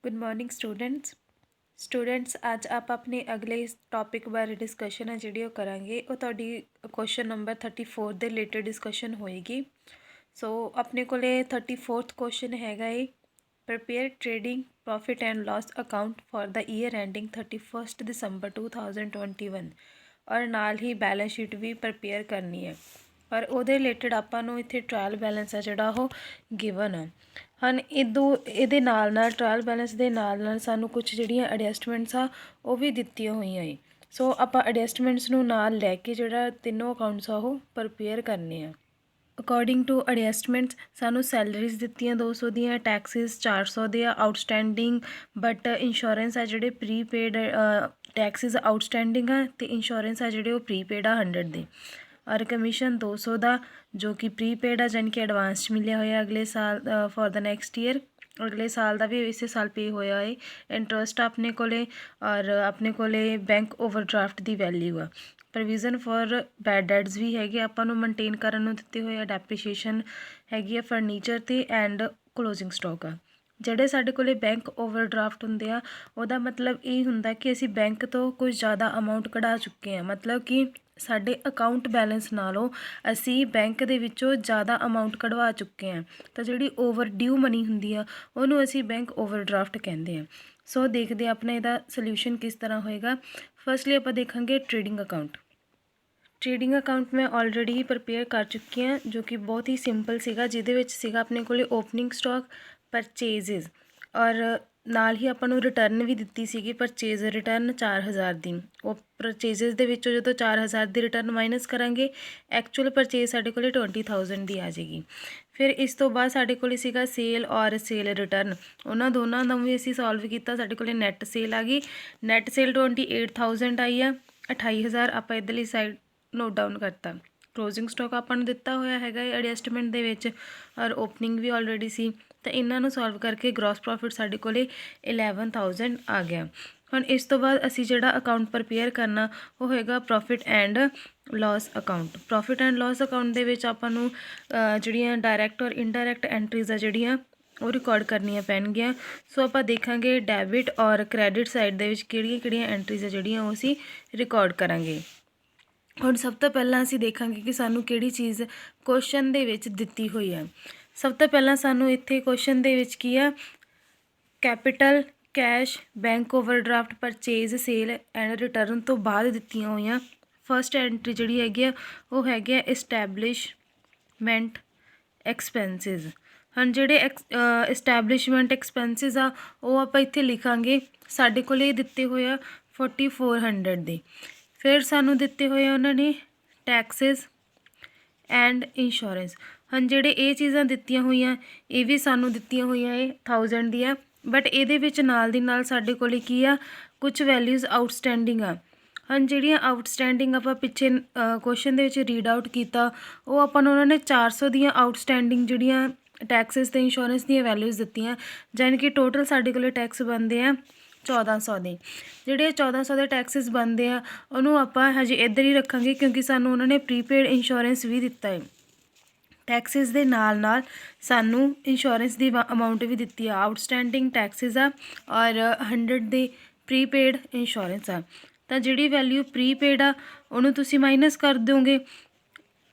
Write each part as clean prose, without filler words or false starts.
Good morning students ਅੱਜ ਆਪਾਂ ਆਪਣੇ ਅਗਲੇ ਟੌਪਿਕ ਬਾਰੇ ਡਿਸਕਸ਼ਨ ਹੈ ਜਿਹੜੀ ਉਹ ਕਰਾਂਗੇ। ਉਹ ਤੁਹਾਡੀ ਕੁਐਸਚਨ ਨੰਬਰ 34 ਦੇ ਰਿਲੇਟਡ ਡਿਸਕਸ਼ਨ ਹੋਏਗੀ। ਸੋ ਆਪਣੇ ਕੋਲੇ 34th ਕੁਐਸਚਨ ਹੈਗਾ ਏ prepare trading profit and loss account for the year ending 31 December 2021 ਔਰ ਨਾਲ ਹੀ ਬੈਲੈਂਸ ਸ਼ੀਟ ਵੀ ਪ੍ਰਪੇਅਰ ਕਰਨੀ ਹੈ। ਪਰ ਉਹਦੇ ਰਿਲੇਟਡ ਆਪਾਂ ਨੂੰ ਇੱਥੇ ਟ੍ਰਾਇਲ ਬੈਲੈਂਸ ਆ ਜਿਹੜਾ ਉਹ ਗਿਵਨ ਆ ਹਨ। ਇਹਦੇ ਨਾਲ ਟ੍ਰਾਇਲ ਬੈਲੈਂਸ ਦੇ ਨਾਲ ਸਾਨੂੰ ਕੁਝ ਜਿਹੜੀਆਂ ਐਡਜਸਟਮੈਂਟਸ ਆ ਉਹ ਵੀ ਦਿੱਤੀਆਂ ਹੋਈਆਂ ਏ। ਸੋ ਆਪਾਂ ਐਡਜਸਟਮੈਂਟਸ ਨੂੰ ਨਾਲ ਲੈ ਕੇ ਜਿਹੜਾ ਤਿੰਨੋਂ ਅਕਾਊਂਟਸ ਆ ਉਹ ਪ੍ਰਪੇਅਰ ਕਰਨੇ ਆ। ਅਕੋਰਡਿੰਗ ਟੂ ਐਡਜਸਟਮੈਂਟਸ ਸਾਨੂੰ ਸੈਲਰੀਜ਼ ਦਿੱਤੀਆਂ 200 ਦੀਆਂ, ਟੈਕਸਿਸ 400 ਦੇ ਆ ਆਊਟਸਟੈਂਡਿੰਗ, ਬਟ ਇੰਸ਼ੋਰੈਂਸ ਆ ਜਿਹੜੇ ਪ੍ਰੀਪੇਡ ਟੈਕਸਿਸ ਆਊਟਸਟੈਂਡਿੰਗ ਆ ਅਤੇ ਇੰਸ਼ੋਰੈਂਸ ਆ ਜਿਹੜੇ ਉਹ ਪ੍ਰੀਪੇਡ ਆ 100 ਦੇ, ਔਰ ਕਮਿਸ਼ਨ 200 ਦਾ ਜੋ ਕਿ ਪ੍ਰੀਪੇਡ ਆ ਜਾਣੀ ਕਿ ਐਡਵਾਂਸ 'ਚ ਮਿਲਿਆ ਹੋਇਆ ਅਗਲੇ ਸਾਲ ਫॉर द ਨੈਕਸਟ ਈਅਰ। ਅਗਲੇ ਸਾਲ ਦਾ ਵੀ ਇਸੇ ਸਾਲ ਪੇ ਹੋਇਆ ਏ। ਇੰਟਰਸਟ ਆਪਣੇ ਕੋਲੇ ਔਰ ਆਪਣੇ ਕੋਲੇ ਬੈਂਕ ਓਵਰਡਰਾਫਟ ਦੀ ਵੈਲਿਊ ਆ। ਪ੍ਰੋਵੀਜ਼ਨ ਫॉर ਬੈਡ ਡੈਟਸ ਵੀ ਹੈਗੇ ਆਪਾਂ ਨੂੰ ਮੇਨਟੇਨ ਕਰਨ ਨੂੰ ਦਿੱਤੇ ਹੋਏ ਆ। ਡੈਪਰੀਸ਼ੀਏਸ਼ਨ ਹੈਗੀ ਆ ਫਰਨੀਚਰ 'ਤੇ ਐਂਡ ਕਲੋਜ਼ਿੰਗ ਸਟਾਕ ਆ। ਜਿਹੜੇ ਸਾਡੇ ਕੋਲੇ ਬੈਂਕ ਓਵਰਡਰਾਫਟ ਹੁੰਦੇ ਆ ਉਹਦਾ ਮਤਲਬ ਇਹ ਹੁੰਦਾ ਕਿ ਅਸੀਂ ਬੈਂਕ ਤੋਂ ਕੁਝ ਜ਼ਿਆਦਾ ਅਮਾਊਂਟ ਕਢਾ ਚੁੱਕੇ ਹਾਂ, ਮਤਲਬ ਕਿ ਸਾਡੇ ਅਕਾਊਂਟ ਬੈਲੈਂਸ ਨਾਲੋਂ ਅਸੀਂ ਬੈਂਕ ਦੇ ਵਿੱਚੋਂ ਜ਼ਿਆਦਾ ਅਮਾਊਂਟ ਕਢਵਾ ਚੁੱਕੇ ਹਾਂ। ਤਾਂ ਜਿਹੜੀ ਓਵਰ ਡਿਊ ਮਨੀ ਹੁੰਦੀ ਆ ਉਹਨੂੰ ਅਸੀਂ ਬੈਂਕ ਓਵਰਡਰਾਫਟ ਕਹਿੰਦੇ ਹਾਂ। ਸੋ ਦੇਖਦੇ ਹਾਂ ਆਪਣਾ ਇਹਦਾ ਸੋਲਿਊਸ਼ਨ ਕਿਸ ਤਰ੍ਹਾਂ ਹੋਏਗਾ। ਫਸਟਲੀ ਆਪਾਂ ਦੇਖਾਂਗੇ ਟ੍ਰੇਡਿੰਗ ਅਕਾਊਂਟ। ਟ੍ਰੇਡਿੰਗ ਅਕਾਊਂਟ ਮੈਂ ਆਲਰੇਡੀ ਪ੍ਰਪੇਅਰ ਕਰ ਚੁੱਕੀ ਹਾਂ ਜੋ ਕਿ ਬਹੁਤ ਹੀ ਸਿੰਪਲ ਸੀਗਾ, ਜਿਹਦੇ ਵਿੱਚ ਸੀਗਾ ਆਪਣੇ ਕੋਲੇ ਓਪਨਿੰਗ ਸਟਾਕ, ਪਰਚੇਜ਼ਿਸ ਔਰ ਨਾਲ ਹੀ ਆਪਾਂ ਨੂੰ ਰਿਟਰਨ ਵੀ ਦਿੱਤੀ ਸੀਗੀ ਪਰਚੇਜ਼ ਰਿਟਰਨ 4000 ਦੀ। ਉਹ ਪਰਚੇਜ਼ਿਸ ਦੇ ਵਿੱਚੋਂ ਜਦੋਂ 4000 ਦੀ ਰਿਟਰਨ ਮਾਈਨਸ ਕਰਾਂਗੇ ਐਕਚੁਅਲ ਪਰਚੇਜ਼ ਸਾਡੇ ਕੋਲੇ 20000 ਦੀ ਆ ਜਾਏਗੀ। ਫਿਰ ਇਸ ਤੋਂ ਬਾਅਦ ਸਾਡੇ ਕੋਲ ਸੀਗਾ ਸੇਲ ਔਰ ਸੇਲ ਰਿਟਰਨ, ਉਹਨਾਂ ਦੋਨਾਂ ਦਾ ਵੀ ਅਸੀਂ ਸੋਲਵ ਕੀਤਾ। ਸਾਡੇ ਕੋਲੇ ਨੈੱਟ ਸੇਲ ਆ ਗਈ, ਨੈੱਟ ਸੇਲ 28000 ਆਈ ਆ। 28000 ਆਪਾਂ ਇੱਧਰਲੀ ਸਾਈਡ ਨੋਟ ਡਾਊਨ ਕਰਤਾ। ਕਲੋਜ਼ਿੰਗ ਸਟਾਕ ਆਪਾਂ ਨੂੰ ਦਿੱਤਾ ਹੋਇਆ ਹੈਗਾ ਐਡਜਸਟਮੈਂਟ ਦੇ ਵਿੱਚ ਔਰ ਓਪਨਿੰਗ ਵੀ ਆਲਰੇਡੀ ਸੀ। ਤਾਂ ਇਹਨਾਂ ਨੂੰ ਸੋਲਵ ਕਰਕੇ ਗ੍ਰੋਸ ਪ੍ਰੋਫਿਟ ਸਾਡੇ ਕੋਲੇ 11000 ਆ ਗਿਆ। ਹੁਣ ਇਸ ਤੋਂ ਬਾਅਦ ਅਸੀਂ ਜਿਹੜਾ ਅਕਾਊਂਟ ਪ੍ਰਪੇਅਰ ਕਰਨਾ ਉਹ ਹੋਏਗਾ profit and loss account. Profit and loss account ਦੇ ਵਿੱਚ ਆਪਾਂ ਨੂੰ ਜਿਹੜੀਆਂ ਡਾਇਰੈਕਟ ਔਰ ਇਨਡਾਇਰੈਕਟ ਐਂਟਰੀਜ਼ ਆ ਜਿਹੜੀਆਂ ਉਹ ਰਿਕਾਰਡ ਕਰਨੀਆਂ ਪੈਣਗੀਆਂ। ਸੋ ਆਪਾਂ ਦੇਖਾਂਗੇ ਡੈਬਿਟ ਔਰ ਕ੍ਰੈਡਿਟ ਸਾਈਡ ਦੇ ਵਿੱਚ ਕਿਹੜੀਆਂ ਐਂਟਰੀਜ਼ ਆ ਜਿਹੜੀਆਂ ਉਹ ਅਸੀਂ ਰਿਕਾਰਡ ਕਰਾਂਗੇ। ਹੁਣ ਸਭ ਤੋਂ ਪਹਿਲਾਂ ਅਸੀਂ ਦੇਖਾਂਗੇ ਕਿ ਸਾਨੂੰ ਕਿਹੜੀ ਚੀਜ਼ ਕੁਐਸਚਨ ਦੇ ਵਿੱਚ ਦਿੱਤੀ ਹੋਈ ਹੈ। ਸਭ ਤੋਂ ਪਹਿਲਾਂ ਸਾਨੂੰ ਇੱਥੇ ਕੁਐਸਚਨ ਦੇ ਵਿੱਚ ਕੀ ਆ, capital, cash, bank overdraft, purchase, sale and return ਤੋਂ ਬਾਅਦ ਦਿੱਤੀਆਂ ਹੋਈਆਂ ਫਸਟ ਐਂਟਰੀ ਜਿਹੜੀ ਹੈਗੀ ਆ ਉਹ ਹੈਗੀ ਆ ਇਸਟੈਬਲਿਸ਼ਮੈਂਟ ਐਕਸਪੈਂਸਿਸ। ਹੁਣ ਜਿਹੜੇ ਇਸਟੈਬਲਿਸ਼ਮੈਂਟ ਐਕਸਪੈਂਸਿਸ ਆ ਉਹ ਆਪਾਂ ਇੱਥੇ ਲਿਖਾਂਗੇ। ਸਾਡੇ ਕੋਲ ਇਹ ਦਿੱਤੇ ਹੋਏ ਆ 4400 ਦੇ। ਫਿਰ ਸਾਨੂੰ ਦਿੱਤੇ ਹੋਏ ਆ ਉਹਨਾਂ ਨੇ ਟੈਕਸਿਸ ਐਂਡ ਇੰਸ਼ੋਰੈਂਸ। ਹੁਣ ਜਿਹੜੇ ਇਹ ਚੀਜ਼ਾਂ ਦਿੱਤੀਆਂ ਹੋਈਆਂ ਇਹ ਵੀ ਸਾਨੂੰ ਦਿੱਤੀਆਂ ਹੋਈਆਂ ਇਹ 1000 ਦੀਆਂ, ਬਟ ਇਹਦੇ ਵਿੱਚ ਨਾਲ ਦੀ ਨਾਲ ਸਾਡੇ ਕੋਲ ਕੀ ਆ, ਕੁਝ ਵੈਲਿਊਜ਼ ਆਊਟਸਟੈਂਡਿੰਗ ਆ। ਹੁਣ ਜਿਹੜੀਆਂ ਆਊਟਸਟੈਂਡਿੰਗ ਆਪਾਂ ਪਿੱਛੇ ਕੁਐਸਚਨ ਦੇ ਵਿੱਚ ਰੀਡ ਆਊਟ ਕੀਤਾ ਉਹ ਆਪਾਂ ਨੂੰ ਉਹਨਾਂ ਨੇ 400 ਦੀਆਂ ਆਊਟਸਟੈਂਡਿੰਗ ਜਿਹੜੀਆਂ ਟੈਕਸਿਸ ਅਤੇ ਇੰਸ਼ੋਰੈਂਸ ਦੀਆਂ ਵੈਲਿਊਜ਼ ਦਿੱਤੀਆਂ, ਯਾਨੀ ਕਿ ਟੋਟਲ ਸਾਡੇ ਕੋਲ ਟੈਕਸ ਬਣਦੇ ਆ 1400 ਦੇ। ਜਿਹੜੇ 1400 ਦੇ ਟੈਕਸਿਸ ਬਣਦੇ ਆ ਉਹਨੂੰ ਆਪਾਂ ਹਜੇ ਇੱਧਰ ਹੀ ਰੱਖਾਂਗੇ ਕਿਉਂਕਿ ਸਾਨੂੰ ਉਹਨਾਂ ਨੇ ਪ੍ਰੀਪੇਡ ਇੰਸ਼ੋਰੈਂਸ ਵੀ ਦਿੱਤਾ ਹੈ। ਟੈਕਸਿਸ ਦੇ ਨਾਲ ਸਾਨੂੰ ਇੰਸ਼ੋਰੈਂਸ ਦੀ ਅਮਾਊਂਟ ਵੀ ਦਿੱਤੀ ਆ। ਆਊਟਸਟੈਂਡਿੰਗ ਟੈਕਸਿਸ ਆ ਔਰ 100 ਦੇ ਪ੍ਰੀਪੇਡ ਇੰਸ਼ੋਰੈਂਸ ਆ। ਤਾਂ ਜਿਹੜੀ ਵੈਲਿਊ ਪ੍ਰੀਪੇਡ ਆ ਉਹਨੂੰ ਤੁਸੀਂ ਮਾਈਨਸ ਕਰ ਦਿਓਗੇ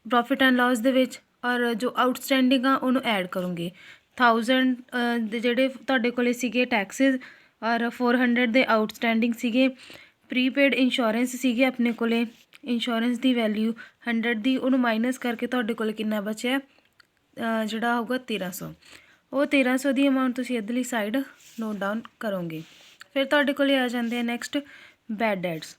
ਪ੍ਰੋਫਿਟ ਐਂਡ ਲਾਸ ਦੇ ਵਿੱਚ, ਔਰ ਜੋ ਆਊਟਸਟੈਂਡਿੰਗ ਆ ਉਹਨੂੰ ਐਡ ਕਰੋਗੇ। 1000 ਦੇ ਜਿਹੜੇ ਤੁਹਾਡੇ ਕੋਲ ਸੀਗੇ ਟੈਕਸਿਸ ਔਰ 400 ਦੇ ਆਊਟਸਟੈਂਡਿੰਗ ਸੀਗੇ। ਪ੍ਰੀਪੇਡ ਇੰਸ਼ੋਰੈਂਸ ਸੀਗੇ ਆਪਣੇ ਕੋਲੇ, ਇੰਸ਼ੋਰੈਂਸ ਦੀ ਵੈਲਿਊ 100 ਦੀ, ਉਹਨੂੰ ਮਾਈਨਸ ਕਰਕੇ ਤੁਹਾਡੇ ਕੋਲ ਕਿੰਨਾ ਬਚਿਆ ਜਿਹੜਾ ਹੋਊਗਾ 1300। ਉਹ 1300 ਦੀ ਅਮਾਊਂਟ ਤੁਸੀਂ ਇੱਧਰਲੀ ਸਾਈਡ ਨੋਟ ਡਾਊਨ ਕਰੋਗੇ। ਫਿਰ ਤੁਹਾਡੇ ਕੋਲ ਆ ਜਾਂਦੇ ਆ ਨੈਕਸਟ ਬੈਡ ਡੈਟਸ।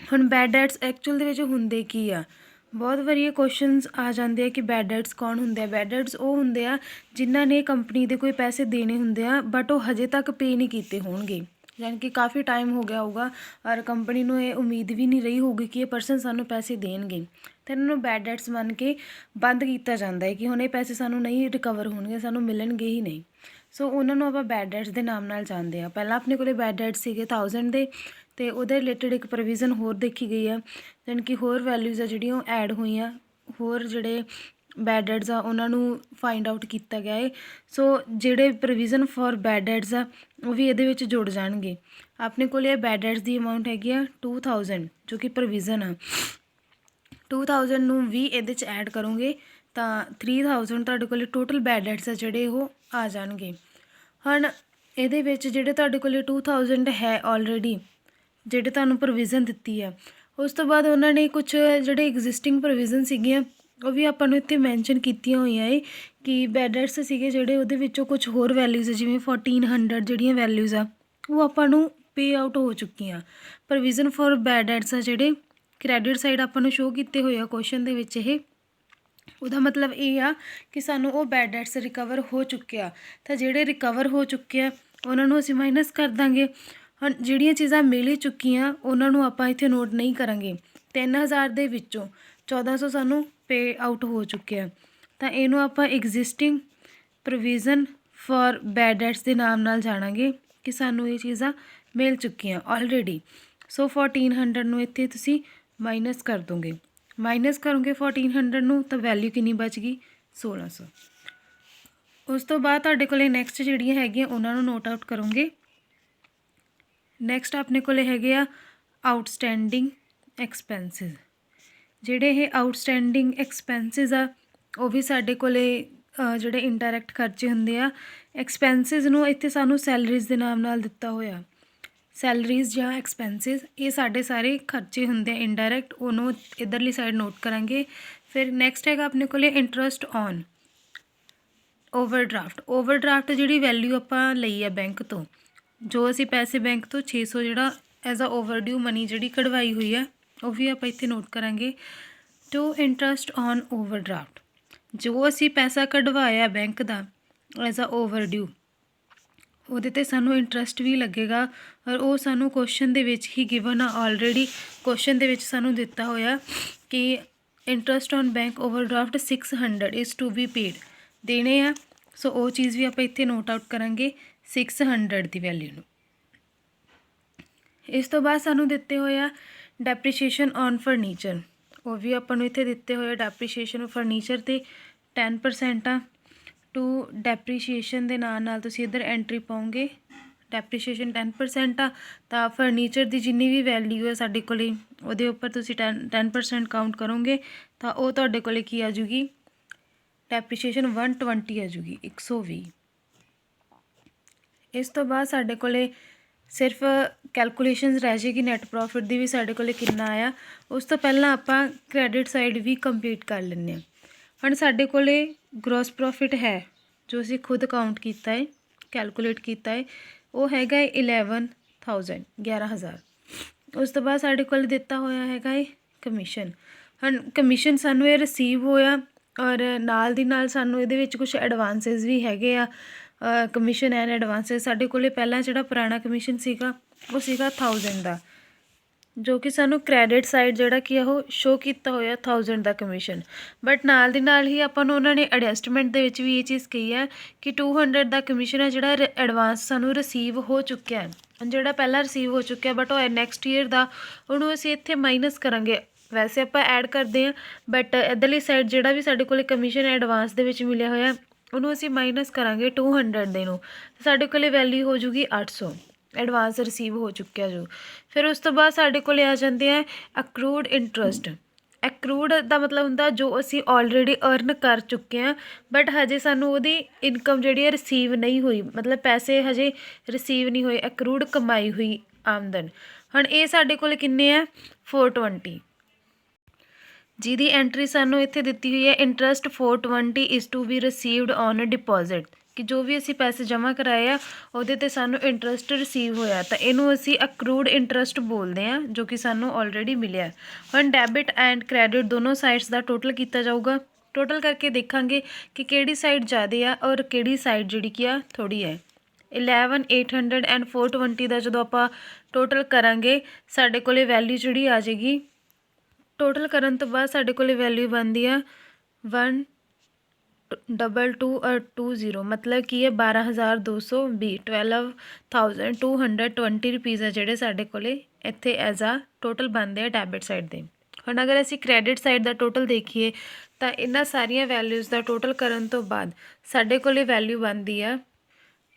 ਹੁਣ ਬੈਡ ਡੈਟਸ ਐਕਚੁਅਲ ਦੇ ਵਿੱਚ ਹੁੰਦੇ ਕੀ ਆ, ਬਹੁਤ ਵਾਰੀ ਇਹ ਕੁਐਸਚਨਸ ਆ ਜਾਂਦੇ ਆ ਕਿ ਬੈਡ ਡੈਟਸ ਕੌਣ ਹੁੰਦੇ ਆ। ਬੈਡ ਡੈਟਸ ਉਹ ਹੁੰਦੇ ਆ ਜਿਨ੍ਹਾਂ ਨੇ ਕੰਪਨੀ ਦੇ ਕੋਈ ਪੈਸੇ ਦੇਣੇ ਹੁੰਦੇ ਆ ਬਟ ਉਹ ਹਜੇ ਤੱਕ ਪੇ ਨਹੀਂ ਕੀਤੇ ਹੋਣਗੇ, ਯਾਨੀ ਕਿ ਕਾਫੀ ਟਾਈਮ ਹੋ ਗਿਆ ਹੋਊਗਾ ਔਰ ਕੰਪਨੀ ਨੂੰ ਇਹ ਉਮੀਦ ਵੀ ਨਹੀਂ ਰਹੀ ਹੋਊਗੀ ਕਿ ਇਹ ਪਰਸਨ ਸਾਨੂੰ ਪੈਸੇ ਦੇਣਗੇ। ਤਾਂ ਇਹਨਾਂ ਨੂੰ ਬੈਡ ਡੈਟਸ ਮੰਨ ਕੇ ਬੰਦ ਕੀਤਾ ਜਾਂਦਾ ਹੈ ਕਿ ਹੁਣ ਇਹ ਪੈਸੇ ਸਾਨੂੰ ਨਹੀਂ ਰਿਕਵਰ ਹੋਣਗੇ, ਸਾਨੂੰ ਮਿਲਣਗੇ ਹੀ ਨਹੀਂ। ਸੋ ਉਹਨਾਂ ਨੂੰ ਆਪਾਂ ਬੈਡ ਡੈਟਸ ਦੇ ਨਾਮ ਨਾਲ ਜਾਣਦੇ ਹਾਂ। ਪਹਿਲਾਂ ਆਪਣੇ ਕੋਲ ਬੈਡ ਡੈਟਸ ਸੀਗੇ 1000 ਦੇ ਅਤੇ ਉਹਦੇ ਰਿਲੇਟਡ ਇੱਕ ਪ੍ਰੋਵੀਜ਼ਨ ਹੋਰ ਦੇਖੀ ਗਈ ਆ, ਯਾਨੀ ਕਿ ਹੋਰ ਵੈਲਿਊਜ਼ ਆ ਜਿਹੜੀਆਂ ਉਹ ਐਡ ਹੋਈਆਂ, ਹੋਰ ਜਿਹੜੇ ਬੈਡ ਡੈਟਸ ਆ ਉਹਨਾਂ ਨੂੰ ਫਾਈਂਡ ਆਊਟ ਕੀਤਾ ਗਿਆ ਹੈ। ਸੋ ਜਿਹੜੇ ਪ੍ਰੋਵੀਜ਼ਨ ਫॉर ਬੈਡ ਡੈਟਸ ਆ ਉਹ ਵੀ ਇਹਦੇ ਵਿੱਚ ਜੁੜ ਜਾਣਗੇ। ਆਪਣੇ ਕੋਲ ਇਹ ਬੈਡ ਡੈਟਸ ਦੀ ਅਮਾਊਂਟ ਹੈਗੀ ਆ 2000 ਜੋ ਕਿ ਪ੍ਰੋਵੀਜ਼ਨ ਆ। 2000 ਨੂੰ ਵੀ ਇਹਦੇ 'ਚ ਐਡ ਕਰੋਗੇ ਤਾਂ 3000 ਤੁਹਾਡੇ ਕੋਲ ਟੋਟਲ ਬੈਡ ਡੈਟਸ ਆ ਜਿਹੜੇ ਉਹ ਆ ਜਾਣਗੇ। ਹੁਣ ਇਹਦੇ ਵਿੱਚ ਜਿਹੜੇ ਤੁਹਾਡੇ ਕੋਲ 2000 ਹੈ ਆਲਰੇਡੀ ਜਿਹੜੇ ਤੁਹਾਨੂੰ ਪ੍ਰੋਵੀਜ਼ਨ ਦਿੱਤੀ ਆ, ਉਸ ਤੋਂ ਬਾਅਦ ਉਹਨਾਂ ਨੇ ਕੁਛ ਜਿਹੜੇ ਐਗਜ਼ਿਸਟਿੰਗ ਪ੍ਰੋਵੀਜ਼ਨ ਸੀਗੀਆਂ ਉਹ ਵੀ ਆਪਾਂ ਨੂੰ ਇੱਥੇ ਮੈਂਸ਼ਨ ਕੀਤੀਆਂ ਹੋਈਆਂ ਏ ਕਿ ਬੈਡ ਡੈਟਸ ਸੀਗੇ ਜਿਹੜੇ ਉਹਦੇ ਵਿੱਚੋਂ ਕੁਛ ਹੋਰ ਵੈਲਿਊਜ਼ ਜਿਵੇਂ 1400 ਜਿਹੜੀਆਂ ਵੈਲਿਊਜ਼ ਆ ਉਹ ਆਪਾਂ ਨੂੰ ਪੇ ਆਊਟ ਹੋ ਚੁੱਕੀਆਂ। ਪ੍ਰੋਵੀਜ਼ਨ ਫॉर ਬੈਡ ਡੈਟਸ ਆ ਜਿਹੜੇ ਕ੍ਰੈਡਿਟ ਸਾਈਡ ਆਪਾਂ ਨੂੰ ਸ਼ੋਅ ਕੀਤੇ ਹੋਏ ਆ ਕੁਐਸਚਨ ਦੇ ਵਿੱਚ। ਇਹ ਉਹਦਾ ਮਤਲਬ ਇਹ ਆ ਕਿ ਸਾਨੂੰ ਉਹ ਬੈਡ ਡੈਟਸ ਰਿਕਵਰ ਹੋ ਚੁੱਕੇ ਆ, ਤਾਂ ਜਿਹੜੇ ਰਿਕਵਰ ਹੋ ਚੁੱਕੇ ਆ ਉਹਨਾਂ ਨੂੰ ਅਸੀਂ ਮਾਈਨਸ ਕਰ ਦਾਂਗੇ। ਹੁਣ ਜਿਹੜੀਆਂ ਚੀਜ਼ਾਂ ਮਿਲ ਹੀ ਚੁੱਕੀਆਂ ਉਹਨਾਂ ਨੂੰ ਆਪਾਂ ਇੱਥੇ ਨੋਟ ਨਹੀਂ ਕਰਾਂਗੇ। 3000 ਦੇ ਵਿੱਚੋਂ 1400 ਸਾਨੂੰ ਪੇ ਆਊਟ ਹੋ ਚੁੱਕਿਆ, ਤਾਂ ਇਹਨੂੰ ਆਪਾਂ existing provision for bad debts ਦੇ ਨਾਮ ਨਾਲ ਜਾਣਾਂਗੇ ਕਿ ਸਾਨੂੰ ਇਹ ਚੀਜ਼ਾਂ ਮਿਲ ਚੁੱਕੀਆਂ ਆਲਰੇਡੀ। ਸੋ 1400 ਨੂੰ ਇੱਥੇ ਤੁਸੀਂ ਮਾਈਨਸ ਕਰ ਦੋਗੇ। ਮਾਈਨਸ ਕਰੋਗੇ 1400 ਨੂੰ ਤਾਂ ਵੈਲਿਊ ਕਿੰਨੀ ਬਚ ਗਈ 1600। ਉਸ ਤੋਂ ਬਾਅਦ ਤੁਹਾਡੇ ਕੋਲ ਨੈਕਸਟ ਜਿਹੜੀਆਂ ਹੈਗੀਆਂ ਉਹਨਾਂ ਨੂੰ ਨੋਟ ਆਊਟ ਕਰੋਗੇ। ਨੈਕਸਟ ਆਪਣੇ ਕੋਲ ਹੈਗੇ ਆ ਆਊਟਸਟੈਂਡਿੰਗ ਐਕਸਪੈਂਸਿਸ। ਜਿਹੜੇ ਇਹ ਆਊਟਸਟੈਂਡਿੰਗ ਐਕਸਪੈਂਸਿਸ ਆ ਉਹ ਵੀ ਸਾਡੇ ਕੋਲ ਜਿਹੜੇ ਇੰਡਾਇਰੈਕਟ ਖਰਚੇ ਹੁੰਦੇ ਆ। ਐਕਸਪੈਂਸਿਸ ਨੂੰ ਇੱਥੇ ਸਾਨੂੰ ਸੈਲਰੀਜ਼ ਦੇ ਨਾਮ ਨਾਲ ਦਿੱਤਾ ਹੋਇਆ। ਸੈਲਰੀਜ਼ ਜਾਂ ਐਕਸਪੈਂਸਿਸ ਇਹ ਸਾਡੇ ਸਾਰੇ ਖਰਚੇ ਹੁੰਦੇ ਆ ਇੰਡਾਇਰੈਕਟ, ਉਹਨੂੰ ਇੱਧਰਲੀ ਸਾਈਡ ਨੋਟ ਕਰਾਂਗੇ। ਫਿਰ ਨੈਕਸਟ ਹੈਗਾ ਆਪਣੇ ਕੋਲ ਇੰਟਰਸਟ ਔਨ ਓਵਰਡਰਾਫਟ। ਓਵਰਡਰਾਫਟ ਜਿਹੜੀ ਵੈਲਿਊ ਆਪਾਂ ਲਈ ਆ ਬੈਂਕ ਤੋਂ, ਜੋ ਅਸੀਂ ਪੈਸੇ ਬੈਂਕ ਤੋਂ 600 ਜਿਹੜਾ ਐਜ਼ ਆ ਓਵਰਡਿਊ ਮਨੀ ਜਿਹੜੀ ਕਢਵਾਈ ਹੋਈ ਆ ਉਹ ਵੀ ਆਪਾਂ ਇੱਥੇ ਨੋਟ ਕਰਾਂਗੇ। ਟੂ ਇੰਟਰਸਟ ਔਨ ਓਵਰਡਰਾਫਟ, ਜੋ ਅਸੀਂ ਪੈਸਾ ਕਢਵਾਇਆ ਬੈਂਕ ਦਾ ਐਜ਼ ਆ ਓਵਰਡਿਊ ਉਹਦੇ 'ਤੇ ਸਾਨੂੰ ਇੰਟਰਸਟ ਵੀ ਲੱਗੇਗਾ, ਔਰ ਉਹ ਸਾਨੂੰ ਕੁਐਸਚਨ ਦੇ ਵਿੱਚ ਹੀ ਗਿਵਨ ਆ ਆਲਰੇਡੀ। ਕੁਐਸਚਨ ਦੇ ਵਿੱਚ ਸਾਨੂੰ ਦਿੱਤਾ ਹੋਇਆ ਕਿ interest on bank overdraft 600 is to be paid ਦੇਣੇ ਆ। ਸੋ ਉਹ ਚੀਜ਼ ਵੀ ਆਪਾਂ ਇੱਥੇ ਨੋਟ ਆਊਟ ਕਰਾਂਗੇ 600 ਦੀ ਵੈਲਿਊ ਨੂੰ। ਇਸ ਤੋਂ ਬਾਅਦ ਸਾਨੂੰ ਦਿੱਤੇ ਹੋਏ ਆ ਡੈਪਰੀਸ਼ੀਏਸ਼ਨ ਔਨ ਫਰਨੀਚਰ। ਉਹ ਵੀ ਆਪਾਂ ਨੂੰ ਇੱਥੇ ਦਿੱਤੇ ਹੋਏ ਡੈਪਰੀਸ਼ੀਏਸ਼ਨ ਫਰਨੀਚਰ 'ਤੇ 10% ਆ। ਟੂ ਡੈਪਰੀਸ਼ੀਏਸ਼ਨ ਦੇ ਨਾਲ ਤੁਸੀਂ ਇੱਧਰ ਐਂਟਰੀ ਪਾਓਗੇ ਡੈਪਰੀਸ਼ੀਏਸ਼ਨ 10% ਆ, ਤਾਂ ਫਰਨੀਚਰ ਦੀ ਜਿੰਨੀ ਵੀ ਵੈਲਿਊ ਹੈ ਸਾਡੇ ਕੋਲ ਉਹਦੇ ਉੱਪਰ ਤੁਸੀਂ 10% ਕਾਊਂਟ ਕਰੋਗੇ ਤਾਂ ਉਹ ਤੁਹਾਡੇ ਕੋਲ ਕੀ ਆ ਜੂਗੀ ਡੈਪਰੀਸ਼ੀਏਸ਼ਨ 120 ਆ ਜੂਗੀ 120। ਇਸ ਤੋਂ ਬਾਅਦ ਸਾਡੇ ਕੋਲ ਸਿਰਫ ਕੈਲਕੂਲੇਸ਼ਨਸ ਰਹਿ ਜਾਏਗੀ ਨੈਟ ਪ੍ਰੋਫਿਟ ਦੀ ਵੀ ਸਾਡੇ ਕੋਲ ਕਿੰਨਾ ਆਇਆ। ਉਸ ਤੋਂ ਪਹਿਲਾਂ ਆਪਾਂ ਕ੍ਰੈਡਿਟ ਸਾਈਡ ਵੀ ਕੰਪਲੀਟ ਕਰ ਲੈਂਦੇ ਹਾਂ। ਹੁਣ ਸਾਡੇ ਕੋਲ ਗ੍ਰੋਸ ਪ੍ਰੋਫਿਟ ਹੈ ਜੋ ਅਸੀਂ ਖੁਦ ਕਾਊਂਟ ਕੀਤਾ ਹੈ, ਕੈਲਕੂਲੇਟ ਕੀਤਾ ਹੈ, ਉਹ ਹੈਗਾ 11,000। ਉਸ ਤੋਂ ਬਾਅਦ ਸਾਡੇ ਕੋਲ ਦਿੱਤਾ ਹੋਇਆ ਹੈਗਾ ਕਮਿਸ਼ਨ। ਹੁਣ ਕਮਿਸ਼ਨ ਸਾਨੂੰ ਇਹ ਰਿਸੀਵ ਹੋਇਆ, ਔਰ ਨਾਲ ਦੀ ਨਾਲ ਸਾਨੂੰ ਇਹਦੇ ਵਿੱਚ ਕੁਛ ਐਡਵਾਂਸਿਸ ਵੀ ਹੈਗੇ ਆ। ਕਮਿਸ਼ਨ ਐਂਡ ਐਡਵਾਂਸਿਸ ਸਾਡੇ ਕੋਲ ਪਹਿਲਾਂ ਜਿਹੜਾ ਪੁਰਾਣਾ ਕਮਿਸ਼ਨ ਸੀਗਾ ਉਹ ਸੀਗਾ 1000 ਦਾ, ਜੋ ਕਿ ਸਾਨੂੰ ਕ੍ਰੈਡਿਟ ਸਾਈਡ ਜਿਹੜਾ ਕੀ ਆ ਉਹ ਸ਼ੋਅ ਕੀਤਾ ਹੋਇਆ 1000 ਦਾ ਕਮਿਸ਼ਨ। ਬਟ ਨਾਲ ਦੀ ਨਾਲ ਹੀ ਆਪਾਂ ਨੂੰ ਉਹਨਾਂ ਨੇ ਐਡਜਸਟਮੈਂਟ ਦੇ ਵਿੱਚ ਵੀ ਇਹ ਚੀਜ਼ ਕਹੀ ਹੈ ਕਿ 200 ਦਾ ਕਮਿਸ਼ਨ ਹੈ ਜਿਹੜਾ ਐਡਵਾਂਸ ਸਾਨੂੰ ਰਿਸੀਵ ਹੋ ਚੁੱਕਿਆ ਹੈ। ਜਿਹੜਾ ਪਹਿਲਾਂ ਰਿਸੀਵ ਹੋ ਚੁੱਕਿਆ ਬਟ ਉਹ ਨੈਕਸਟ ਈਅਰ ਦਾ, ਉਹਨੂੰ ਅਸੀਂ ਇੱਥੇ ਮਾਈਨਸ ਕਰਾਂਗੇ। ਵੈਸੇ ਆਪਾਂ ਐਡ ਕਰਦੇ ਹਾਂ ਬਟ ਇੱਧਰਲੀ ਸਾਈਡ ਜਿਹੜਾ ਵੀ ਸਾਡੇ ਕੋਲ ਕਮਿਸ਼ਨ ਐਡਵਾਂਸ ਦੇ ਵਿੱਚ ਮਿਲਿਆ ਹੋਇਆ ਉਹਨੂੰ ਅਸੀਂ ਮਾਈਨਸ ਕਰਾਂਗੇ 200 ਦੇ ਨੂੰ, ਸਾਡੇ ਕੋਲ ਵੈਲਿਊ ਹੋ ਜੂਗੀ 800 ਐਡਵਾਂਸ ਰਿਸੀਵ ਹੋ ਚੁੱਕਿਆ ਜੋ। ਫਿਰ ਉਸ ਤੋਂ ਬਾਅਦ ਸਾਡੇ ਕੋਲ ਆ ਜਾਂਦੇ ਆ ਅਕਰੂਡ ਇੰਟਰਸਟ। ਅਕਰੂਡ ਦਾ ਮਤਲਬ ਹੁੰਦਾ ਜੋ ਅਸੀਂ ਆਲਰੇਡੀ ਅਰਨ ਕਰ ਚੁੱਕੇ ਹਾਂ ਬਟ ਹਜੇ ਸਾਨੂੰ ਉਹਦੀ ਇਨਕਮ ਜਿਹੜੀ ਹੈ ਰਿਸੀਵ ਨਹੀਂ ਹੋਈ, ਮਤਲਬ ਪੈਸੇ ਹਜੇ ਰਿਸੀਵ ਨਹੀਂ ਹੋਏ, ਅਕਰੂਡ ਕਮਾਈ ਹੋਈ ਆਮਦਨ। ਹੁਣ ਇਹ ਸਾਡੇ ਕੋਲ ਕਿੰਨੇ ਆ 420, ਜਿਹਦੀ ਐਂਟਰੀ ਸਾਨੂੰ ਇੱਥੇ ਦਿੱਤੀ ਹੋਈ ਹੈ interest 420 is to be received on deposit, ਕਿ ਜੋ ਵੀ ਅਸੀਂ ਪੈਸੇ ਜਮ੍ਹਾਂ ਕਰਾਏ ਆ ਉਹਦੇ 'ਤੇ ਸਾਨੂੰ ਇੰਟਰਸਟ ਰਿਸੀਵ ਹੋਇਆ, ਤਾਂ ਇਹਨੂੰ ਅਸੀਂ ਅਕਰੂਡ ਇੰਟਰਸਟ ਬੋਲਦੇ ਹਾਂ ਜੋ ਕਿ ਸਾਨੂੰ ਆਲਰੇਡੀ ਮਿਲਿਆ। ਹੁਣ ਡੈਬਿਟ ਐਂਡ ਕ੍ਰੈਡਿਟ ਦੋਨੋਂ ਸਾਈਡਸ ਦਾ ਟੋਟਲ ਕੀਤਾ ਜਾਊਗਾ। ਟੋਟਲ ਕਰਕੇ ਦੇਖਾਂਗੇ ਕਿ ਕਿਹੜੀ ਸਾਈਡ ਜ਼ਿਆਦਾ ਆ ਔਰ ਕਿਹੜੀ ਸਾਈਡ ਜਿਹੜੀ ਕੀ ਆ ਥੋੜ੍ਹੀ ਹੈ। 11,800 ਐਂਡ 420 ਦਾ ਜਦੋਂ ਆਪਾਂ ਟੋਟਲ ਕਰਾਂਗੇ ਸਾਡੇ ਕੋਲ ਵੈਲਿਊ ਜਿਹੜੀ ਆ ਜਾਏਗੀ, ਟੋਟਲ ਕਰਨ ਤੋਂ ਬਾਅਦ ਸਾਡੇ ਕੋਲ ਵੈਲਿਊ ਬਣਦੀ ਆ 122 ਔਰ 20, ਮਤਲਬ ਕੀ ਹੈ 12,220, 12,220 ਰੁਪੀਜ਼ ਆ ਜਿਹੜੇ ਸਾਡੇ ਕੋਲ ਇੱਥੇ ਐਜ਼ ਆ ਟੋਟਲ ਬਣਦੇ ਆ ਡੈਬਿਟ ਸਾਈਡ ਦੇ। ਹੁਣ ਅਗਰ ਅਸੀਂ ਕ੍ਰੈਡਿਟ ਸਾਈਡ ਦਾ ਟੋਟਲ ਦੇਖੀਏ ਤਾਂ ਇਹਨਾਂ ਸਾਰੀਆਂ ਵੈਲਿਊਜ਼ ਦਾ ਟੋਟਲ ਕਰਨ ਤੋਂ ਬਾਅਦ ਸਾਡੇ ਕੋਲੇ ਵੈਲਿਊ ਬਣਦੀ ਆ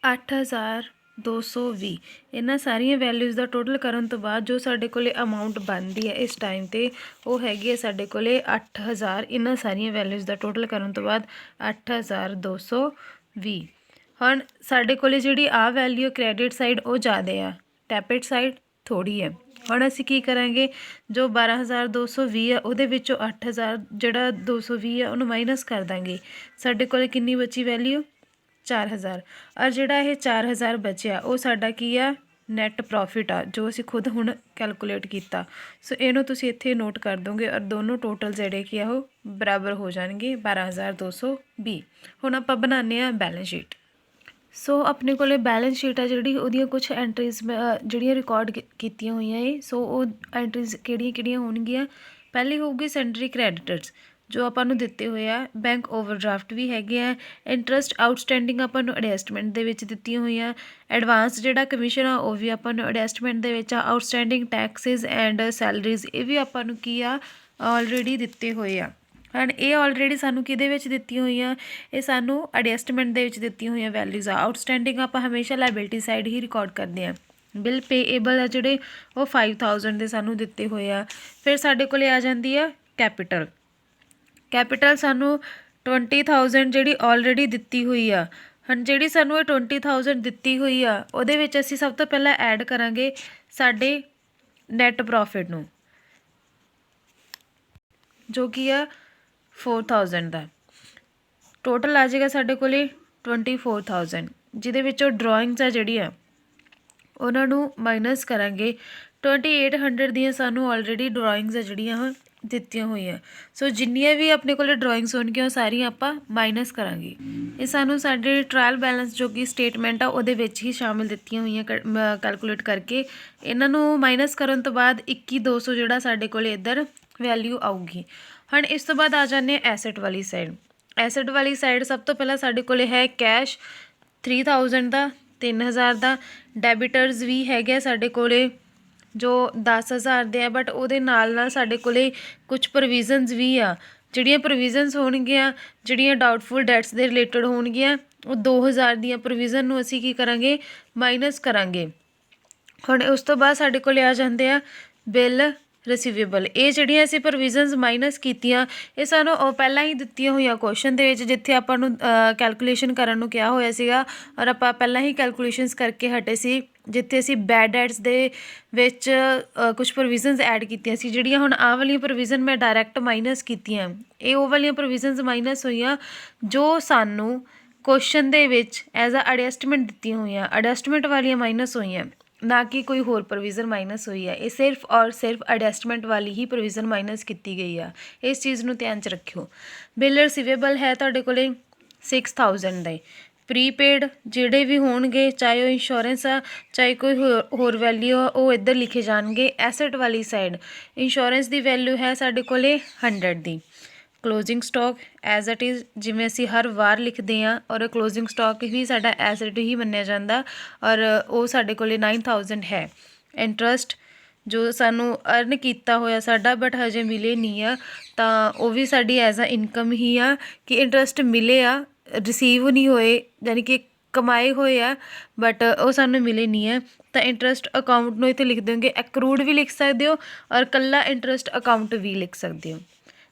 8220। ਇਹਨਾਂ ਸਾਰੀਆਂ ਵੈਲਿਊਜ਼ ਦਾ ਟੋਟਲ ਕਰਨ ਤੋਂ ਬਾਅਦ ਜੋ ਸਾਡੇ ਕੋਲੇ ਅਮਾਊਂਟ ਬਣਦੀ ਹੈ ਇਸ ਟਾਈਮ 'ਤੇ ਉਹ ਹੈਗੀ ਹੈ ਸਾਡੇ ਕੋਲੇ 8000। ਇਹਨਾਂ ਸਾਰੀਆਂ ਵੈਲਿਊਜ਼ ਦਾ ਟੋਟਲ ਕਰਨ ਤੋਂ ਬਾਅਦ 8220। ਹੁਣ ਸਾਡੇ ਕੋਲੇ ਜਿਹੜੀ ਆ ਵੈਲਿਊ ਕ੍ਰੈਡਿਟ ਸਾਈਡ ਉਹ ਜ਼ਿਆਦਾ ਆ, ਡੈਬਿਟ ਸਾਈਡ ਥੋੜ੍ਹੀ ਹੈ। ਹੁਣ ਅਸੀਂ ਕੀ ਕਰਾਂਗੇ, ਜੋ 12220 ਆ ਉਹਦੇ ਵਿੱਚੋਂ 8000 ਜਿਹੜਾ 220 ਆ ਉਹਨੂੰ ਮਾਈਨਸ ਕਰ ਦਾਂਗੇ। ਸਾਡੇ ਕੋਲ ਕਿੰਨੀ ਬਚੀ ਵੈਲਿਊ 4000। ਔਰ ਜਿਹੜਾ ਇਹ 4000 ਬਚਿਆ ਉਹ ਸਾਡਾ ਕੀ ਆ, ਨੈਟ ਪ੍ਰੋਫਿਟ ਆ, ਜੋ ਅਸੀਂ ਖੁਦ ਹੁਣ ਕੈਲਕੂਲੇਟ ਕੀਤਾ। ਸੋ ਇਹਨੂੰ ਤੁਸੀਂ ਇੱਥੇ ਨੋਟ ਕਰ ਦੋਗੇ ਔਰ ਦੋਨੋਂ ਟੋਟਲ ਜਿਹੜੇ ਕੀ ਆ ਉਹ ਬਰਾਬਰ ਹੋ ਜਾਣਗੇ 12220। ਹੁਣ ਆਪਾਂ ਬਣਾਉਂਦੇ ਹਾਂ ਬੈਲੈਂਸ ਸ਼ੀਟ। ਸੋ ਆਪਣੇ ਕੋਲੇ ਬੈਲੈਂਸ ਸ਼ੀਟ ਆ ਜਿਹੜੀ ਉਹਦੀਆਂ ਕੁਛ ਐਂਟਰੀਜ਼ ਜਿਹੜੀਆਂ ਰਿਕਾਰਡ ਕੀਤੀਆਂ ਹੋਈਆਂ ਏ। ਸੋ ਉਹ ਐਂਟਰੀਜ਼ ਕਿਹੜੀਆਂ ਹੋਣਗੀਆਂ, ਪਹਿਲੀ ਹੋਊਗੀ ਸੈਂਟਰੀ ਕ੍ਰੈਡੀਟਰਸ ਜੋ ਆਪਾਂ ਨੂੰ ਦਿੱਤੇ ਹੋਏ ਆ, ਬੈਂਕ ਓਵਰਡਰਾਫਟ ਵੀ ਹੈਗੇ ਆ, ਇੰਟਰਸਟ ਆਊਟਸਟੈਂਡਿੰਗ ਆਪਾਂ ਨੂੰ ਐਡਜਸਟਮੈਂਟ ਦੇ ਵਿੱਚ ਦਿੱਤੀਆਂ ਹੋਈਆਂ, ਐਡਵਾਂਸ ਜਿਹੜਾ ਕਮਿਸ਼ਨ ਆ ਉਹ ਵੀ ਆਪਾਂ ਨੂੰ ਐਡਜਸਟਮੈਂਟ ਦੇ ਵਿੱਚ ਆ, ਆਊਟਸਟੈਂਡਿੰਗ ਟੈਕਸਿਸ ਐਂਡ ਸੈਲਰੀਜ਼ ਇਹ ਵੀ ਆਪਾਂ ਨੂੰ ਕੀ ਆ ਆਲਰੇਡੀ ਦਿੱਤੇ ਹੋਏ ਆ। ਐਂਡ ਇਹ ਆਲਰੇਡੀ ਸਾਨੂੰ ਕਿਹਦੇ ਵਿੱਚ ਦਿੱਤੀਆਂ ਹੋਈਆਂ, ਇਹ ਸਾਨੂੰ ਐਡਜਸਟਮੈਂਟ ਦੇ ਵਿੱਚ ਦਿੱਤੀਆਂ ਹੋਈਆਂ ਵੈਲਿਊਜ਼ ਆ। ਆਊਟਸਟੈਂਡਿੰਗ ਆਪਾਂ ਹਮੇਸ਼ਾ ਲਾਇਬਿਲਿਟੀ ਸਾਈਡ ਹੀ ਰਿਕਾਰਡ ਕਰਦੇ ਹਾਂ। ਬਿੱਲ ਪੇਏਬਲ ਆ ਜਿਹੜੇ ਉਹ 5000 ਦੇ ਸਾਨੂੰ ਦਿੱਤੇ ਹੋਏ ਆ। ਫਿਰ ਸਾਡੇ ਕੋਲ ਆ ਜਾਂਦੀ ਆ ਕੈਪੀਟਲ। ਕੈਪੀਟਲ ਸਾਨੂੰ 20000 ਜਿਹੜੀ ਆਲਰੇਡੀ ਦਿੱਤੀ ਹੋਈ ਆ। ਹੁਣ ਜਿਹੜੀ ਸਾਨੂੰ ਇਹ 20000 ਦਿੱਤੀ ਹੋਈ ਆ ਉਹਦੇ ਵਿੱਚ ਅਸੀਂ ਸਭ ਤੋਂ ਪਹਿਲਾਂ ਐਡ ਕਰਾਂਗੇ ਸਾਡੇ ਨੈਟ ਪ੍ਰੋਫਿਟ ਨੂੰ, ਜੋ ਕਿ ਆ 4000 ਦਾ। ਟੋਟਲ ਆ ਜਾਏਗਾ ਸਾਡੇ ਕੋਲ 24000, ਜਿਹਦੇ ਵਿੱਚੋਂ ਡਰਾਇੰਗਸ ਆ ਜਿਹੜੀਆਂ ਉਹਨਾਂ ਨੂੰ ਮਾਈਨਸ ਕਰਾਂਗੇ। 2800 ਦੀਆਂ ਸਾਨੂੰ ਆਲਰੇਡੀ ਡਰਾਇੰਗਸ ਆ ਜਿਹੜੀਆਂ ਦਿੱਤੀਆਂ ਹੋਈਆਂ। ਸੋ ਜਿੰਨੀਆਂ ਵੀ ਆਪਣੇ ਕੋਲ ਡਰਾਇੰਗਸ ਹੋਣਗੀਆਂ ਉਹ ਸਾਰੀਆਂ ਆਪਾਂ ਮਾਈਨਸ ਕਰਾਂਗੇ। ਇਹ ਸਾਨੂੰ ਸਾਡੇ ਟਰਾਇਲ ਬੈਲੈਂਸ ਜੋ ਕਿ ਸਟੇਟਮੈਂਟ ਆ ਉਹਦੇ ਵਿੱਚ ਹੀ ਸ਼ਾਮਿਲ ਦਿੱਤੀਆਂ ਹੋਈਆਂ ਕੈਲਕੂਲੇਟ ਕਰਕੇ। ਇਹਨਾਂ ਨੂੰ ਮਾਈਨਸ ਕਰਨ ਤੋਂ ਬਾਅਦ 21200 ਜਿਹੜਾ ਸਾਡੇ ਕੋਲ ਇੱਧਰ ਵੈਲਿਊ ਆਊਗੀ। ਹੁਣ ਇਸ ਤੋਂ ਬਾਅਦ ਆ ਜਾਂਦੇ ਹਾਂ ਐਸਟ ਵਾਲੀ ਸਾਈਡ। ਐਸਟ ਵਾਲੀ ਸਾਈਡ ਸਭ ਤੋਂ ਪਹਿਲਾਂ ਸਾਡੇ ਕੋਲ ਹੈ ਕੈਸ਼ 3000 ਦਾ, 3000 ਦਾ। ਡੈਬਿਟਰਸ ਵੀ ਹੈਗੇ ਸਾਡੇ ਕੋਲ ਜੋ 10000 ਦੇ ਆ, ਬਟ ਉਹਦੇ ਨਾਲ ਸਾਡੇ ਕੋਲ ਕੁਝ ਪ੍ਰੋਵੀਜ਼ਨਸ ਵੀ ਆ। ਜਿਹੜੀਆਂ ਪ੍ਰੋਵੀਜ਼ਨਸ ਹੋਣਗੀਆਂ ਜਿਹੜੀਆਂ ਡਾਊਟਫੁਲ ਡੈਟਸ ਦੇ ਰਿਲੇਟਡ ਹੋਣਗੀਆਂ ਉਹ 2000 ਦੀਆਂ ਪ੍ਰੋਵੀਜ਼ਨ ਨੂੰ ਅਸੀਂ ਕੀ ਕਰਾਂਗੇ, ਮਾਈਨਸ ਕਰਾਂਗੇ। ਹੁਣ ਉਸ ਤੋਂ ਬਾਅਦ ਸਾਡੇ ਕੋਲ ਆ ਜਾਂਦੇ ਆ ਬਿੱਲ ਰਿਸੀਵੇਬਲ। ਇਹ ਜਿਹੜੀਆਂ ਅਸੀਂ ਪ੍ਰੋਵੀਜ਼ਨਸ ਮਾਈਨਸ ਕੀਤੀਆਂ ਇਹ ਸਾਨੂੰ ਉਹ ਪਹਿਲਾਂ ਹੀ ਦਿੱਤੀਆਂ ਹੋਈਆਂ ਕੁਐਸਚਨ ਦੇ ਵਿੱਚ, ਜਿੱਥੇ ਆਪਾਂ ਨੂੰ ਕੈਲਕੂਲੇਸ਼ਨ ਕਰਨ ਨੂੰ ਕਿਹਾ ਹੋਇਆ ਸੀਗਾ ਔਰ ਆਪਾਂ ਪਹਿਲਾਂ ਹੀ ਕੈਲਕੂਲੇਸ਼ਨਸ ਕਰਕੇ ਹਟੇ ਸੀ, ਜਿੱਥੇ ਅਸੀਂ ਬੈਡ ਡੈਟਸ ਦੇ ਵਿੱਚ ਕੁਝ ਪ੍ਰੋਵੀਜ਼ਨਸ ਐਡ ਕੀਤੀਆਂ ਸੀ। ਜਿਹੜੀਆਂ ਹੁਣ ਆਹ ਵਾਲੀਆਂ ਪ੍ਰੋਵੀਜ਼ਨ ਮੈਂ ਡਾਇਰੈਕਟ ਮਾਈਨਸ ਕੀਤੀਆਂ, ਇਹ ਉਹ ਵਾਲੀਆਂ ਪ੍ਰੋਵੀਜ਼ਨਸ ਮਾਈਨਸ ਹੋਈਆਂ ਜੋ ਸਾਨੂੰ ਕੁਐਸਚਨ ਦੇ ਵਿੱਚ ਐਜ਼ ਅ ਐਡਜਸਟਮੈਂਟ ਦਿੱਤੀਆਂ ਹੋਈਆਂ। ਐਡਜਸਟਮੈਂਟ ਵਾਲੀਆਂ ਮਾਈਨਸ ਹੋਈਆਂ, ਨਾ ਕਿ ਕੋਈ ਹੋਰ ਪ੍ਰੋਵੀਜ਼ਨ ਮਾਈਨਸ ਹੋਈ ਹੈ। ਇਹ ਸਿਰਫ ਔਰ ਸਿਰਫ ਐਡਜਸਟਮੈਂਟ ਵਾਲੀ ਹੀ ਪ੍ਰੋਵੀਜ਼ਨ ਮਾਈਨਸ ਕੀਤੀ ਗਈ ਆ। ਇਸ ਚੀਜ਼ ਨੂੰ ਧਿਆਨ 'ਚ ਰੱਖਿਓ। ਬਿੱਲ ਰਿਸੀਵੇਬਲ ਹੈ ਤੁਹਾਡੇ ਕੋਲ 6000 ਦਾ। ਪ੍ਰੀਪੇਡ ਜਿਹੜੇ ਵੀ ਹੋਣਗੇ, ਚਾਹੇ ਉਹ ਇੰਸ਼ੋਰੈਂਸ ਆ ਚਾਹੇ ਕੋਈ ਹੋਰ ਵੈਲਿਊ ਆ, ਉਹ ਇੱਧਰ ਲਿਖੇ ਜਾਣਗੇ ਐਸਟ ਵਾਲੀ ਸਾਈਡ। ਇੰਸ਼ੋਰੈਂਸ ਦੀ ਵੈਲਿਊ ਹੈ ਸਾਡੇ ਕੋਲ 100 ਦੀ। Closing stock as it is, ਜਿਵੇਂ ਅਸੀਂ ਹਰ ਵਾਰ ਲਿਖਦੇ ਹਾਂ, ਔਰ ਕਲੋਜ਼ਿੰਗ ਸਟਾਕ ਵੀ ਸਾਡਾ ਐਜ਼ ਇਟ ਹੀ ਮੰਨਿਆ ਜਾਂਦਾ ਔਰ ਉਹ ਸਾਡੇ ਕੋਲ 9000 ਹੈ। ਇੰਟਰਸਟ ਜੋ ਸਾਨੂੰ ਅਰਨ ਕੀਤਾ ਹੋਇਆ ਸਾਡਾ ਬਟ ਹਜੇ ਮਿਲੇ ਨਹੀਂ ਆ, ਤਾਂ ਉਹ ਵੀ ਸਾਡੀ ਐਜ਼ ਅ ਇਨਕਮ ਹੀ ਆ ਕਿ ਇੰਟਰਸਟ ਮਿਲੇ ਆ, ਰਿਸੀਵ ਨਹੀਂ ਹੋਏ, ਯਾਨੀ ਕਿ ਕਮਾਏ ਹੋਏ ਆ ਬਟ ਉਹ ਸਾਨੂੰ ਮਿਲੇ ਨਹੀਂ ਹੈ। ਤਾਂ ਇੰਟਰਸਟ ਅਕਾਊਂਟ ਨੂੰ ਇੱਥੇ ਲਿਖ ਦਿਓਗੇ, ਐਕਰੂਡ ਵੀ ਲਿਖ ਸਕਦੇ ਹੋ ਔਰ ਇਕੱਲਾ ਇੰਟਰਸਟ ਅਕਾਊਂਟ ਵੀ ਲਿਖ ਸਕਦੇ ਹੋ।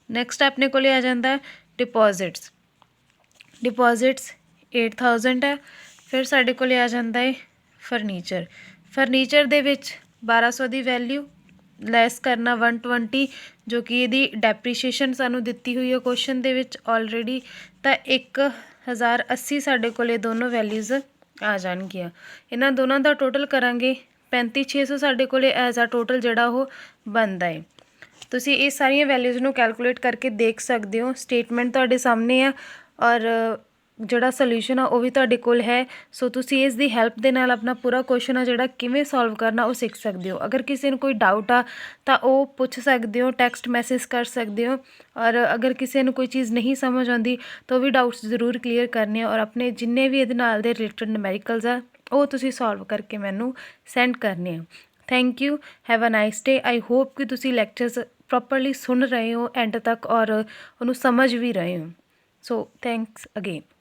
ਨੈਕਸਟ ਆਪਣੇ ਕੋਲ ਆ ਜਾਂਦਾ ਡਿਪੋਜ਼ਿਟਸ। ਡਿਪੋਜ਼ਿਟਸ 8000 ਹੈ। ਫਿਰ ਸਾਡੇ ਕੋਲ ਆ ਜਾਂਦਾ ਹੈ ਫਰਨੀਚਰ। ਫਰਨੀਚਰ ਦੇ ਵਿੱਚ 1200 ਦੀ ਵੈਲਿਊ ਲੈਸ ਕਰਨਾ 120, ਜੋ ਕਿ ਇਹਦੀ ਡੈਪਰੀਸ਼ੀਏਸ਼ਨ ਸਾਨੂੰ ਦਿੱਤੀ ਹੋਈ ਹੈ ਕੁਐਸਚਨ ਦੇ ਵਿੱਚ ਆਲਰੇਡੀ। ਤਾਂ 1080 ਸਾਡੇ ਕੋਲ ਇਹ ਦੋਨੋਂ ਵੈਲਿਊਜ਼ ਆ ਜਾਣਗੀਆਂ। ਇਹਨਾਂ ਦੋਨਾਂ ਦਾ ਟੋਟਲ ਕਰਾਂਗੇ 35600 ਸਾਡੇ ਕੋਲ ਐਜ਼ ਆ ਟੋਟਲ ਜਿਹੜਾ ਉਹ ਬਣਦਾ ਹੈ। ਤੁਸੀਂ ਇਹ ਸਾਰੀਆਂ ਵੈਲਿਊਜ਼ ਨੂੰ ਕੈਲਕੂਲੇਟ ਕਰਕੇ ਦੇਖ ਸਕਦੇ ਹੋ। ਸਟੇਟਮੈਂਟ ਤੁਹਾਡੇ ਸਾਹਮਣੇ ਆ ਔਰ ਜਿਹੜਾ ਸੋਲਿਊਸ਼ਨ ਆ ਉਹ ਵੀ ਤੁਹਾਡੇ ਕੋਲ ਹੈ। ਸੋ ਤੁਸੀਂ ਇਸ ਦੀ ਹੈਲਪ ਦੇ ਨਾਲ ਆਪਣਾ ਪੂਰਾ ਕੁਐਸਚਨ ਆ ਜਿਹੜਾ ਕਿਵੇਂ ਸੋਲਵ ਕਰਨਾ ਉਹ ਸਿੱਖ ਸਕਦੇ ਹੋ। ਅਗਰ ਕਿਸੇ ਨੂੰ ਕੋਈ ਡਾਊਟ ਆ ਤਾਂ ਉਹ ਪੁੱਛ ਸਕਦੇ ਹੋ, ਟੈਕਸਟ ਮੈਸੇਜ ਕਰ ਸਕਦੇ ਹੋ। ਔਰ ਅਗਰ ਕਿਸੇ ਨੂੰ ਕੋਈ ਚੀਜ਼ ਨਹੀਂ ਸਮਝ ਆਉਂਦੀ ਤਾਂ ਉਹ ਵੀ ਡਾਊਟਸ ਜ਼ਰੂਰ ਕਲੀਅਰ ਕਰਨੇ ਔਰ ਆਪਣੇ ਜਿੰਨੇ ਵੀ ਇਹਦੇ ਨਾਲ ਦੇ ਰਿਲੇਟਡ ਨਿਊਮੈਰੀਕਲਸ ਆ ਉਹ ਤੁਸੀਂ ਸੋਲਵ ਕਰਕੇ ਮੈਨੂੰ ਸੈਂਡ ਕਰਨੇ ਆ। Thank you, have a nice day. I hope ਕਿ ਤੁਸੀਂ ਲੈਕਚਰਸ ਪ੍ਰੋਪਰਲੀ ਸੁਣ ਰਹੇ ਹੋ ਐਂਡ ਤੱਕ ਔਰ ਉਹਨੂੰ ਸਮਝ ਵੀ ਰਹੇ ਹੋ। So thanks again.